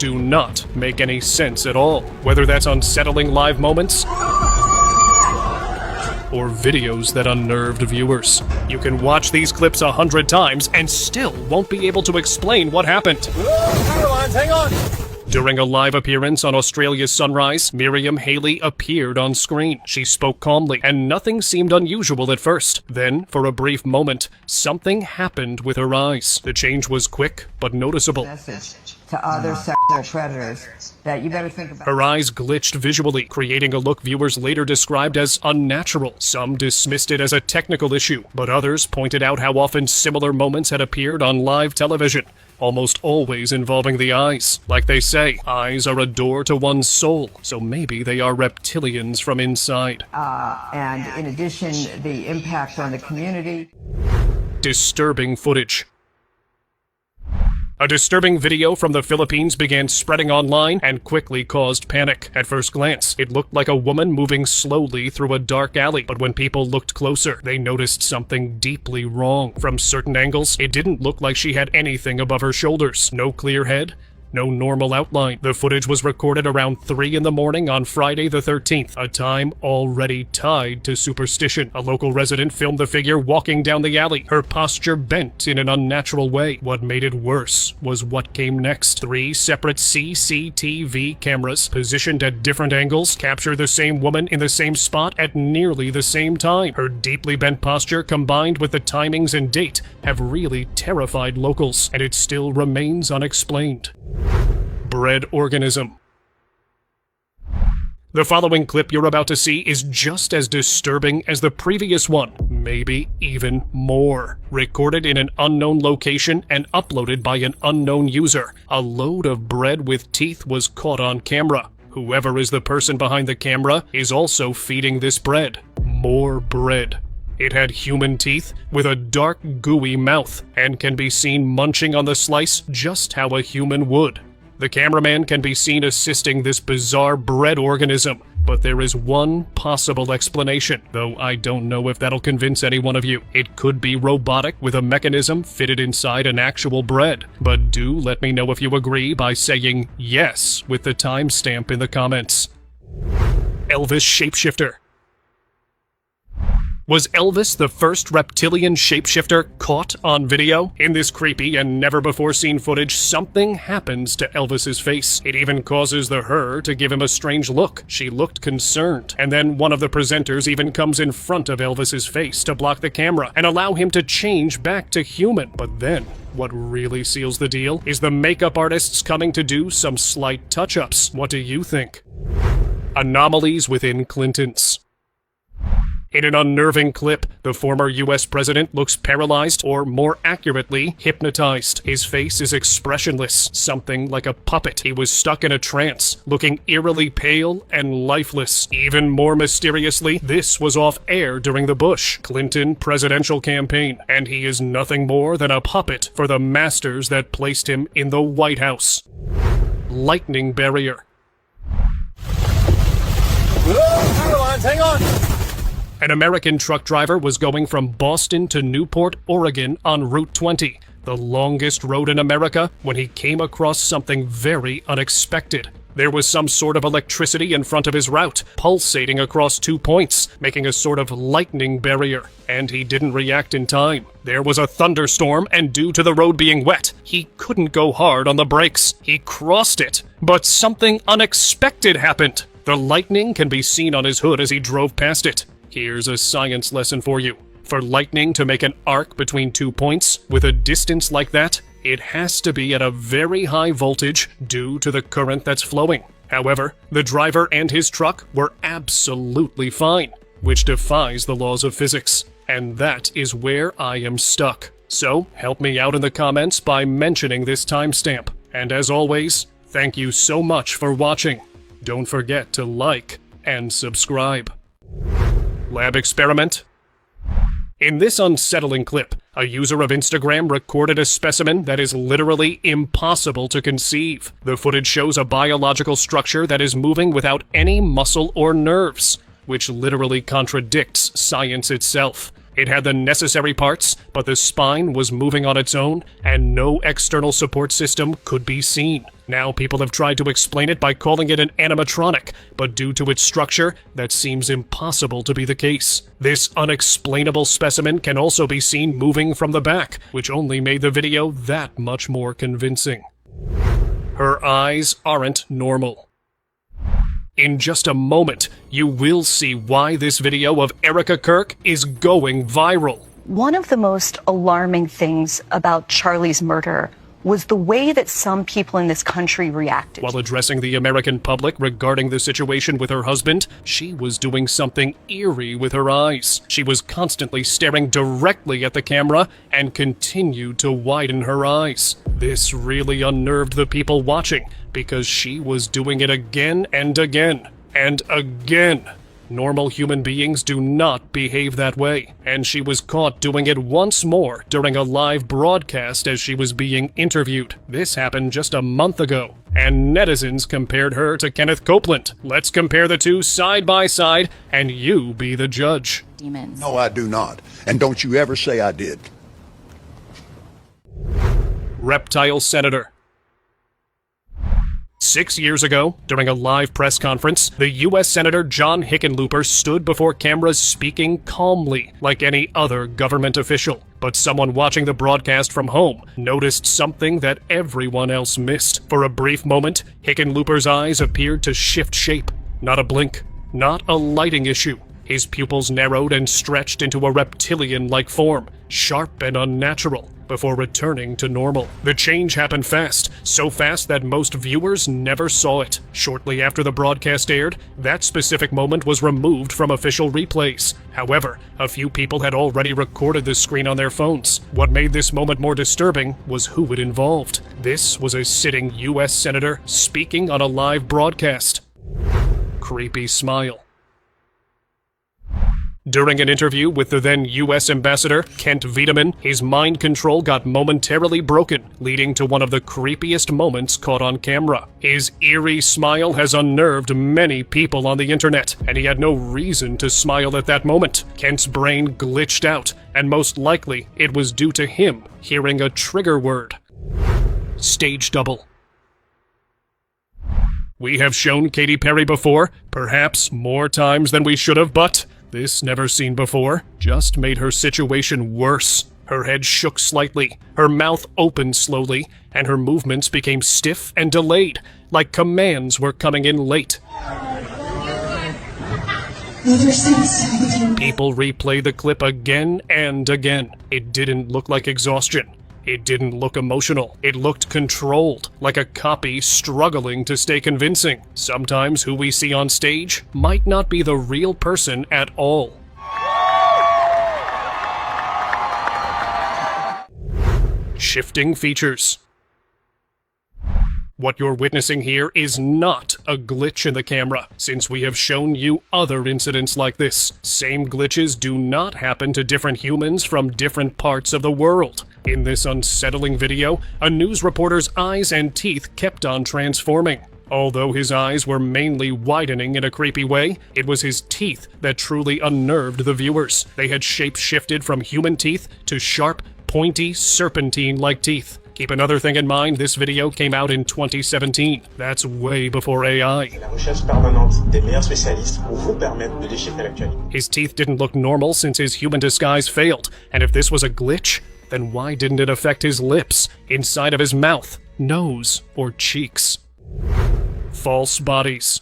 do not make any sense at all. Whether that's unsettling live moments or videos that unnerved viewers. You can watch these clips 100 times and still won't be able to explain what happened. Hang on! During a live appearance on Australia's Sunrise, Miriam Haley appeared on screen. She spoke calmly, and nothing seemed unusual at first. Then, for a brief moment, something happened with her eyes. The change was quick, but noticeable. Message to other sexual predators that you better think about. Her eyes glitched visually, creating a look viewers later described as unnatural. Some dismissed it as a technical issue, but others pointed out how often similar moments had appeared on live television, almost always involving the eyes. Like they say, eyes are a door to one's soul, so maybe they are reptilians from inside. And in addition, the impact on the community. Disturbing footage. A disturbing video from the Philippines began spreading online and quickly caused panic. At first glance, it looked like a woman moving slowly through a dark alley, but when people looked closer, they noticed something deeply wrong. From certain angles, it didn't look like she had anything above her shoulders. No clear head, no normal outline. The footage was recorded around 3 in the morning on Friday the 13th, a time already tied to superstition. A local resident filmed the figure walking down the alley, her posture bent in an unnatural way. What made it worse was what came next. 3 separate CCTV cameras, positioned at different angles, capture the same woman in the same spot at nearly the same time. Her deeply bent posture, combined with the timings and date, have really terrified locals, and it still remains unexplained. Bread organism. The following clip you're about to see is just as disturbing as the previous one, maybe even more. Recorded in an unknown location and uploaded by an unknown user, a load of bread with teeth was caught on camera. Whoever is the person behind the camera is also feeding this bread. More bread. It had human teeth with a dark, gooey mouth, and can be seen munching on the slice just how a human would. The cameraman can be seen assisting this bizarre bread organism, but there is one possible explanation, though I don't know if that'll convince any one of you. It could be robotic with a mechanism fitted inside an actual bread, but do let me know if you agree by saying yes with the timestamp in the comments. Elvis shapeshifter. Was Elvis the first reptilian shapeshifter caught on video? In this creepy and never-before-seen footage, something happens to Elvis's face. It even causes the Her to give him a strange look. She looked concerned. And then one of the presenters even comes in front of Elvis's face to block the camera and allow him to change back to human. But then, what really seals the deal is the makeup artists coming to do some slight touch-ups. What do you think? Anomalies within Clintons. In an unnerving clip, the former US president looks paralyzed, or more accurately, hypnotized. His face is expressionless, something like a puppet. He was stuck in a trance, looking eerily pale and lifeless. Even more mysteriously, this was off air during the Bush Clinton presidential campaign, and he is nothing more than a puppet for the masters that placed him in the White House. Lightning barrier. Hang on! An American truck driver was going from Boston to Newport, Oregon on Route 20, the longest road in America, when he came across something very unexpected. There was some sort of electricity in front of his route, pulsating across 2 points, making a sort of lightning barrier, and he didn't react in time. There was a thunderstorm, and due to the road being wet, he couldn't go hard on the brakes. He crossed it, but something unexpected happened. The lightning can be seen on his hood as he drove past it. Here's a science lesson for you. For lightning to make an arc between 2 points with a distance like that, it has to be at a very high voltage due to the current that's flowing. However, the driver and his truck were absolutely fine, which defies the laws of physics. And that is where I am stuck. So, help me out in the comments by mentioning this timestamp. And as always, thank you so much for watching. Don't forget to like and subscribe. Lab experiment. In this unsettling clip, a user of Instagram recorded a specimen that is literally impossible to conceive. The footage shows a biological structure that is moving without any muscle or nerves, which literally contradicts science itself. It had the necessary parts, but the spine was moving on its own, and no external support system could be seen. Now people have tried to explain it by calling it an animatronic, but due to its structure, that seems impossible to be the case. This unexplainable specimen can also be seen moving from the back, which only made the video that much more convincing. Her eyes aren't normal. In just a moment, you will see why this video of Erica Kirk is going viral. One of the most alarming things about Charlie's murder was the way that some people in this country reacted. While addressing the American public regarding the situation with her husband, she was doing something eerie with her eyes. She was constantly staring directly at the camera and continued to widen her eyes. This really unnerved the people watching because she was doing it again and again and again. Normal human beings do not behave that way, and she was caught doing it once more during a live broadcast as she was being interviewed. This happened just a month ago, and netizens compared her to Kenneth Copeland. Let's compare the two side by side, and you be the judge. Demons. No, I do not. And don't you ever say I did. Reptile Senator. 6 years ago, during a live press conference, the U.S. Senator John Hickenlooper stood before cameras speaking calmly, like any other government official. But someone watching the broadcast from home noticed something that everyone else missed. For a brief moment, Hickenlooper's eyes appeared to shift shape. Not a blink, not a lighting issue. His pupils narrowed and stretched into a reptilian-like form, sharp and unnatural, before returning to normal. The change happened fast, so fast that most viewers never saw it. Shortly after the broadcast aired, that specific moment was removed from official replays. However, a few people had already recorded the screen on their phones. What made this moment more disturbing was who it involved. This was a sitting U.S. Senator speaking on a live broadcast. Creepy smile. During an interview with the then U.S. Ambassador, Kent Wiedemann, his mind control got momentarily broken, leading to one of the creepiest moments caught on camera. His eerie smile has unnerved many people on the internet, and he had no reason to smile at that moment. Kent's brain glitched out, and most likely it was due to him hearing a trigger word. Stage double. We have shown Katy Perry before, perhaps more times than we should have, but this never seen before just made her situation worse. Her head shook slightly, her mouth opened slowly, and her movements became stiff and delayed, like commands were coming in late. People replay the clip again and again. It didn't look like exhaustion. It didn't look emotional. It looked controlled, like a copy struggling to stay convincing. Sometimes who we see on stage might not be the real person at all. Shifting features. What you're witnessing here is not a glitch in the camera, since we have shown you other incidents like this. Same glitches do not happen to different humans from different parts of the world. In this unsettling video, a news reporter's eyes and teeth kept on transforming. Although his eyes were mainly widening in a creepy way, it was his teeth that truly unnerved the viewers. They had shape-shifted from human teeth to sharp, pointy, serpentine-like teeth. Keep another thing in mind, this video came out in 2017. That's way before AI. His teeth didn't look normal since his human disguise failed, and if this was a glitch, then why didn't it affect his lips, inside of his mouth, nose, or cheeks? False bodies.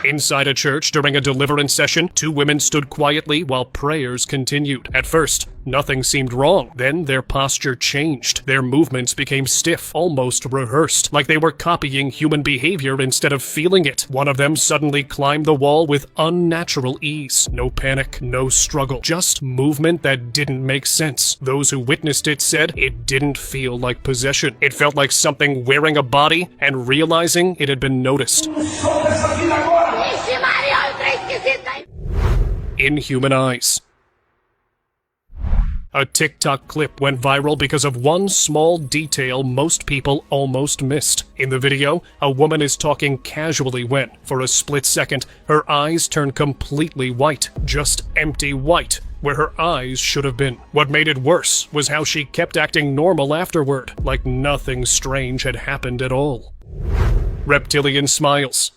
Inside a church during a deliverance session, two women stood quietly while prayers continued. At first, nothing seemed wrong. Then their posture changed. Their movements became stiff, almost rehearsed, like they were copying human behavior instead of feeling it. One of them suddenly climbed the wall with unnatural ease. No panic, no struggle, just movement that didn't make sense. Those who witnessed it said it didn't feel like possession. It felt like something wearing a body and realizing it had been noticed. Inhuman eyes. A TikTok clip went viral because of one small detail most people almost missed. In the video, a woman is talking casually when, for a split second, her eyes turn completely white. Just empty white, where her eyes should have been. What made it worse was how she kept acting normal afterward, like nothing strange had happened at all. Reptilian smiles.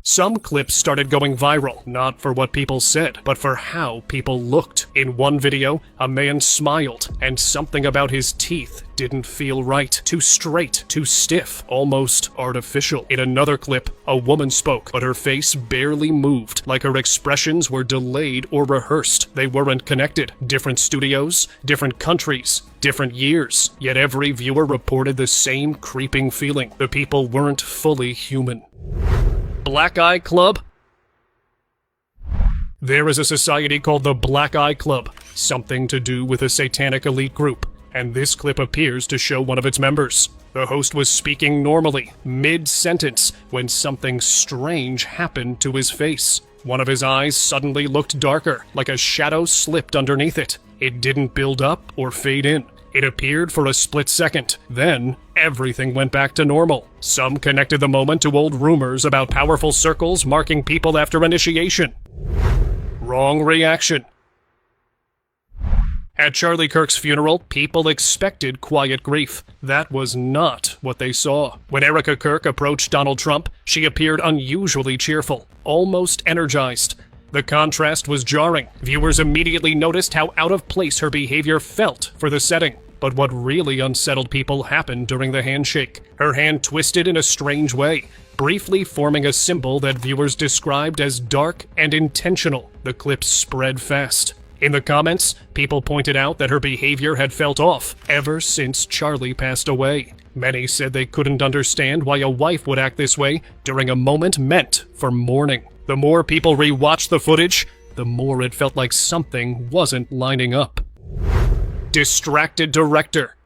Some clips started going viral, not for what people said, but for how people looked. In one video, a man smiled, and something about his teeth didn't feel right. Too straight, too stiff, almost artificial. In another clip, a woman spoke, but her face barely moved, like her expressions were delayed or rehearsed. They weren't connected. Different studios, different countries, different years. Yet every viewer reported the same creeping feeling. The people weren't fully human. Black Eye Club? There is a society called the Black Eye Club, something to do with a satanic elite group, and this clip appears to show one of its members. The host was speaking normally, mid-sentence, when something strange happened to his face. One of his eyes suddenly looked darker, like a shadow slipped underneath it. It didn't build up or fade in. It appeared for a split second. Then, everything went back to normal. Some connected the moment to old rumors about powerful circles marking people after initiation. Wrong reaction. At Charlie Kirk's funeral, people expected quiet grief. That was not what they saw. When Erica Kirk approached Donald Trump, she appeared unusually cheerful, almost energized. The contrast was jarring. Viewers immediately noticed how out of place her behavior felt for the setting. But what really unsettled people happened during the handshake. Her hand twisted in a strange way, briefly forming a symbol that viewers described as dark and intentional. The clip spread fast. In the comments, people pointed out that her behavior had felt off ever since Charlie passed away. Many said they couldn't understand why a wife would act this way during a moment meant for mourning. The more people rewatched the footage, the more it felt like something wasn't lining up. Distracted director.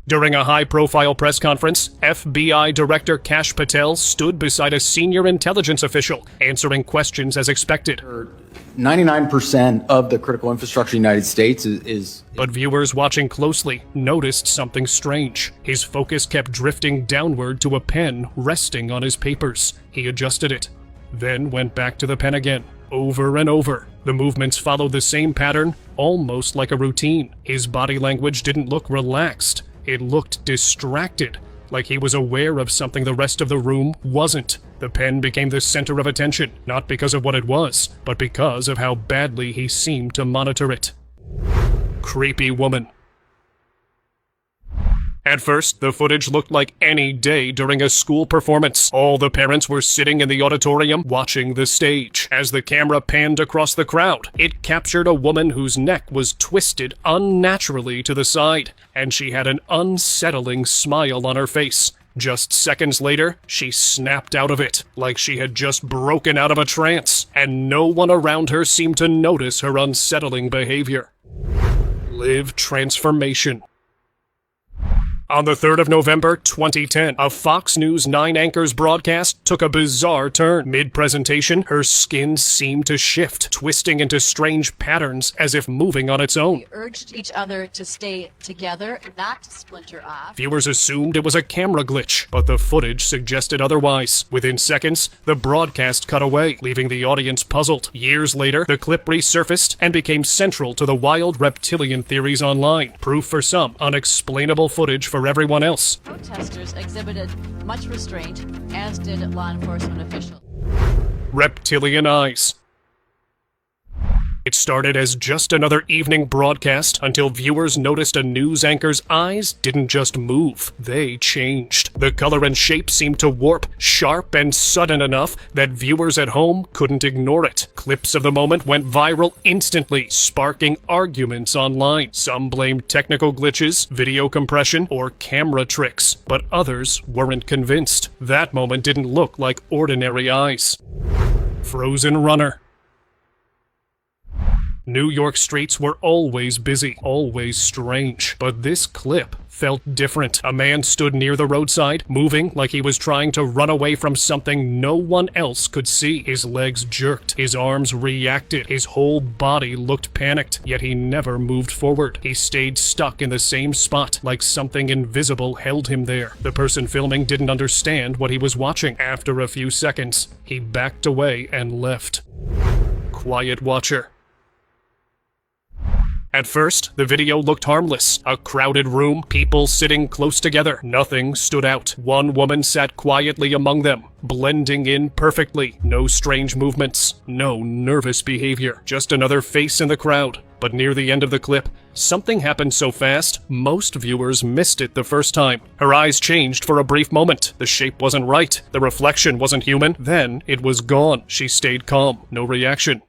During a high-profile press conference, FBI Director Kash Patel stood beside a senior intelligence official, answering questions as expected. 99% of the critical infrastructure in the United States is... But viewers watching closely noticed something strange. His focus kept drifting downward to a pen resting on his papers. He adjusted it, then went back to the pen again. Over and over. The movements followed the same pattern, almost like a routine. His body language didn't look relaxed. It looked distracted, like he was aware of something the rest of the room wasn't. The pen became the center of attention, not because of what it was, but because of how badly he seemed to monitor it. Creepy woman. At first, the footage looked like any day during a school performance. All the parents were sitting in the auditorium watching the stage. As the camera panned across the crowd, it captured a woman whose neck was twisted unnaturally to the side, and she had an unsettling smile on her face. Just seconds later, she snapped out of it, like she had just broken out of a trance, and no one around her seemed to notice her unsettling behavior. Live transformation. On the 3rd of November, 2010, a Fox News 9 anchor's broadcast took a bizarre turn. Mid-presentation, her skin seemed to shift, twisting into strange patterns as if moving on its own. We urged each other to stay together, not to splinter off. Viewers assumed it was a camera glitch, but the footage suggested otherwise. Within seconds, the broadcast cut away, leaving the audience puzzled. Years later, the clip resurfaced and became central to the wild reptilian theories online. Proof for some, unexplainable footage for everyone else. Protesters exhibited much restraint, as did law enforcement officials. Reptilian eyes. It started as just another evening broadcast until viewers noticed a news anchor's eyes didn't just move, they changed. The color and shape seemed to warp, sharp and sudden enough that viewers at home couldn't ignore it. Clips of the moment went viral instantly, sparking arguments online. Some blamed technical glitches, video compression, or camera tricks, but others weren't convinced. That moment didn't look like ordinary eyes. Frozen runner. New York streets were always busy, always strange. But this clip felt different. A man stood near the roadside, moving like he was trying to run away from something no one else could see. His legs jerked, his arms reacted, his whole body looked panicked, yet he never moved forward. He stayed stuck in the same spot, like something invisible held him there. The person filming didn't understand what he was watching. After a few seconds, he backed away and left. Quiet watcher. At first, the video looked harmless. A crowded room, people sitting close together. Nothing stood out. One woman sat quietly among them, blending in perfectly. No strange movements, no nervous behavior. Just another face in the crowd. But near the end of the clip, something happened so fast, most viewers missed it the first time. Her eyes changed for a brief moment. The shape wasn't right. The reflection wasn't human. Then it was gone. She stayed calm. No reaction.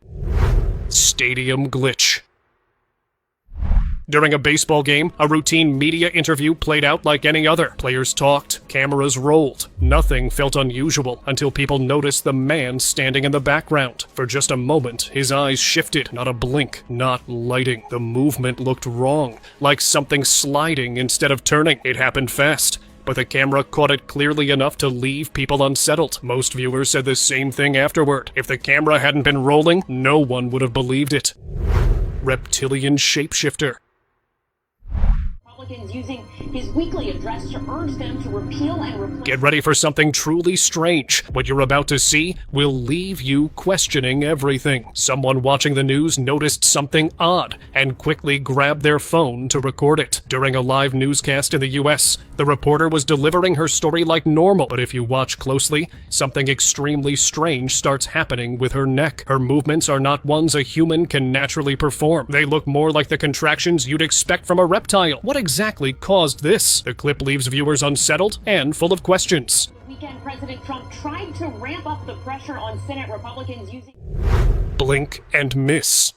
Stadium glitch. During a baseball game, a routine media interview played out like any other. Players talked, cameras rolled. Nothing felt unusual until people noticed the man standing in the background. For just a moment, his eyes shifted, not a blink, not lighting. The movement looked wrong, like something sliding instead of turning. It happened fast, but the camera caught it clearly enough to leave people unsettled. Most viewers said the same thing afterward. If the camera hadn't been rolling, no one would have believed it. Reptilian shapeshifter. Using his weekly address to urge them to repeal and replace. Get ready for something truly strange. What you're about to see will leave you questioning everything. Someone watching the news noticed something odd and quickly grabbed their phone to record it. During a live newscast in the US, the reporter was delivering her story like normal, but if you watch closely, something extremely strange starts happening with her neck. Her movements are not ones a human can naturally perform. They look more like the contractions you'd expect from a reptile. What exactly caused this? The clip leaves viewers unsettled and full of questions. Weekend, President Trump tried to ramp up the pressure on Senate Republicans using... Blink and miss.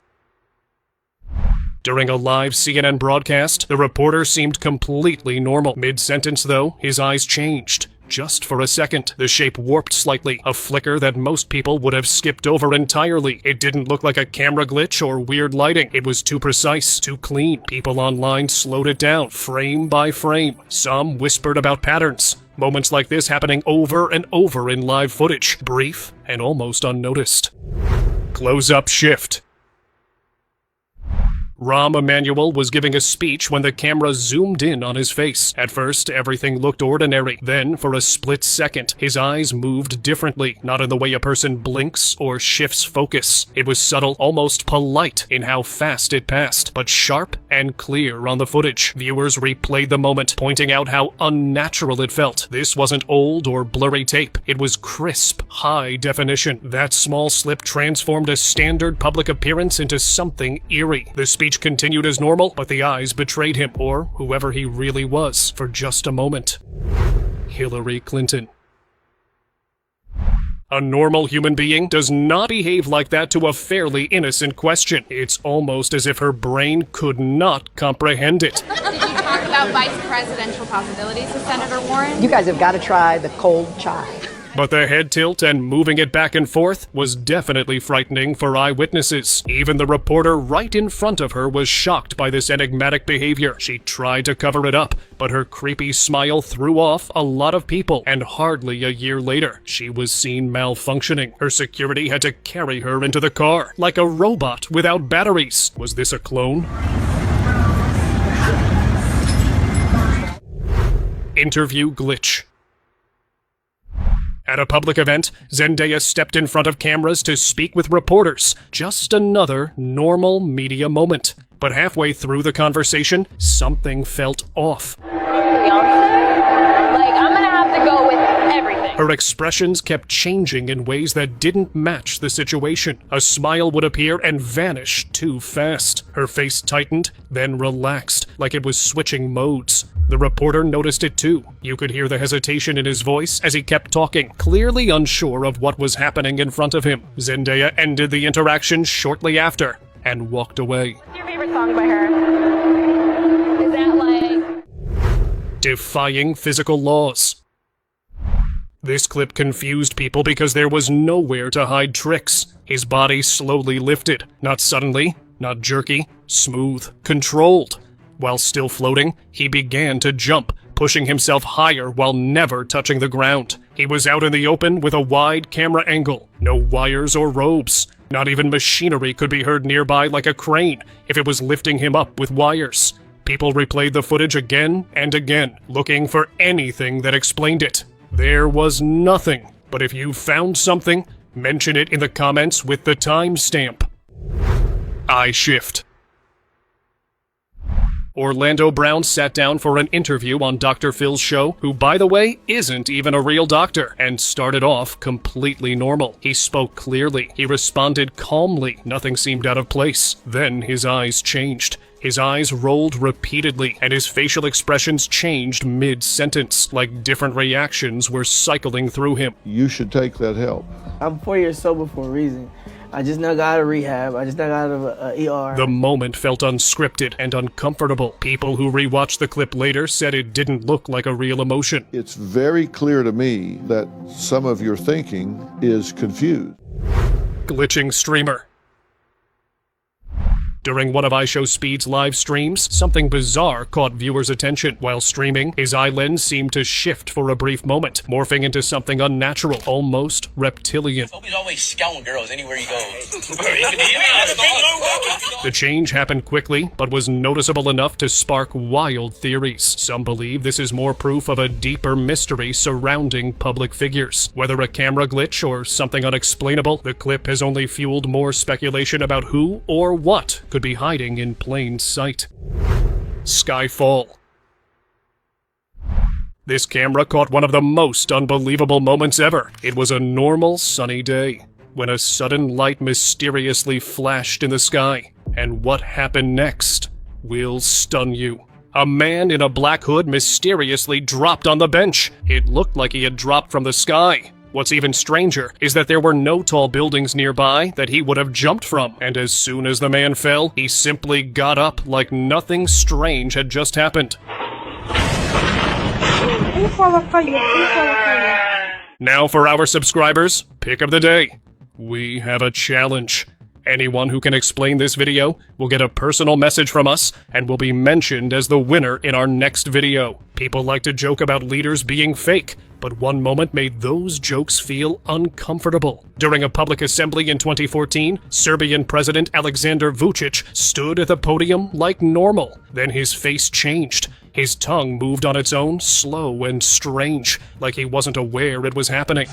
During a live CNN broadcast, the reporter seemed completely normal. Mid-sentence, though, his eyes changed. Just for a second, the shape warped slightly, a flicker that most people would have skipped over entirely. It didn't look like a camera glitch or weird lighting. It was too precise, too clean. People online slowed it down, frame by frame. Some whispered about patterns. Moments like this happening over and over in live footage, brief and almost unnoticed. Close-up shift. Rahm Emanuel was giving a speech when the camera zoomed in on his face. At first, everything looked ordinary. Then, for a split second, his eyes moved differently, not in the way a person blinks or shifts focus. It was subtle, almost polite in how fast it passed, but sharp and clear on the footage. Viewers replayed the moment, pointing out how unnatural it felt. This wasn't old or blurry tape. It was crisp, high definition. That small slip transformed a standard public appearance into something eerie. The speech continued as normal, but the eyes betrayed him, or whoever he really was, for just a moment. Hillary Clinton. A normal human being does not behave like that to a fairly innocent question. It's almost as if her brain could not comprehend it. Did you talk about vice presidential possibilities with Senator Warren? You guys have got to try the cold chai. But the head tilt and moving it back and forth was definitely frightening for eyewitnesses. Even the reporter right in front of her was shocked by this enigmatic behavior. She tried to cover it up, but her creepy smile threw off a lot of people, and hardly a year later, she was seen malfunctioning. Her security had to carry her into the car, like a robot without batteries. Was this a clone? Interview glitch. At a public event, Zendaya stepped in front of cameras to speak with reporters. Just another normal media moment. But halfway through the conversation, something felt off. I'm gonna have to go with everything. Her expressions kept changing in ways that didn't match the situation. A smile would appear and vanish too fast. Her face tightened, then relaxed, like it was switching modes. The reporter noticed it too. You could hear the hesitation in his voice as he kept talking, clearly unsure of what was happening in front of him. Zendaya ended the interaction shortly after and walked away. What's your favorite song by her? Is that like... Defying physical laws. This clip confused people because there was nowhere to hide tricks. His body slowly lifted, not suddenly, Not jerky, smooth, controlled. While still floating, he began to jump, pushing himself higher while never touching the ground. He was out in the open with a wide camera angle, no wires or ropes. Not even machinery could be heard nearby like a crane if it was lifting him up with wires. People replayed the footage again and again, looking for anything that explained it. There was nothing, but if you found something, mention it in the comments with the timestamp. I shift. Orlando Brown sat down for an interview on Dr. Phil's show, who, by the way, isn't even a real doctor, and started off completely normal. He spoke clearly. He responded calmly. Nothing seemed out of place. Then his eyes changed. His eyes rolled repeatedly, and his facial expressions changed mid-sentence, like different reactions were cycling through him. You should take that help. I'm 4 years sober for a reason. I just now got out of rehab. I just now got out of ER. The moment felt unscripted and uncomfortable. People who rewatched the clip later said it didn't look like a real emotion. It's very clear to me that some of your thinking is confused. Glitching streamer. During one of iShowSpeed's live streams, something bizarre caught viewers' attention. While streaming, his eye lens seemed to shift for a brief moment, morphing into something unnatural, almost reptilian. He's always scouting girls anywhere he goes. The change happened quickly, but was noticeable enough to spark wild theories. Some believe this is more proof of a deeper mystery surrounding public figures. Whether a camera glitch or something unexplainable, the clip has only fueled more speculation about who or what could be hiding in plain sight. Skyfall. This camera caught one of the most unbelievable moments ever. It was a normal sunny day when a sudden light mysteriously flashed in the sky. And what happened next will stun you. A man in a black hood mysteriously dropped on the bench. It looked like he had dropped from the sky. What's even stranger is that there were no tall buildings nearby that he would have jumped from, and as soon as the man fell, he simply got up like nothing strange had just happened. Now for our subscribers, pick of the day. We have a challenge. Anyone who can explain this video will get a personal message from us and will be mentioned as the winner in our next video. People like to joke about leaders being fake, but one moment made those jokes feel uncomfortable. During a public assembly in 2014, Serbian President Aleksandar Vučić stood at the podium like normal. Then his face changed. His tongue moved on its own, slow and strange, like he wasn't aware it was happening.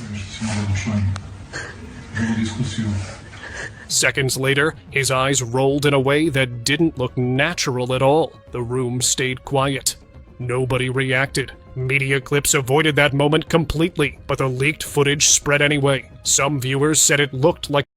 Seconds later, his eyes rolled in a way that didn't look natural at all. The room stayed quiet. Nobody reacted. Media clips avoided that moment completely, but the leaked footage spread anyway. Some viewers said it looked like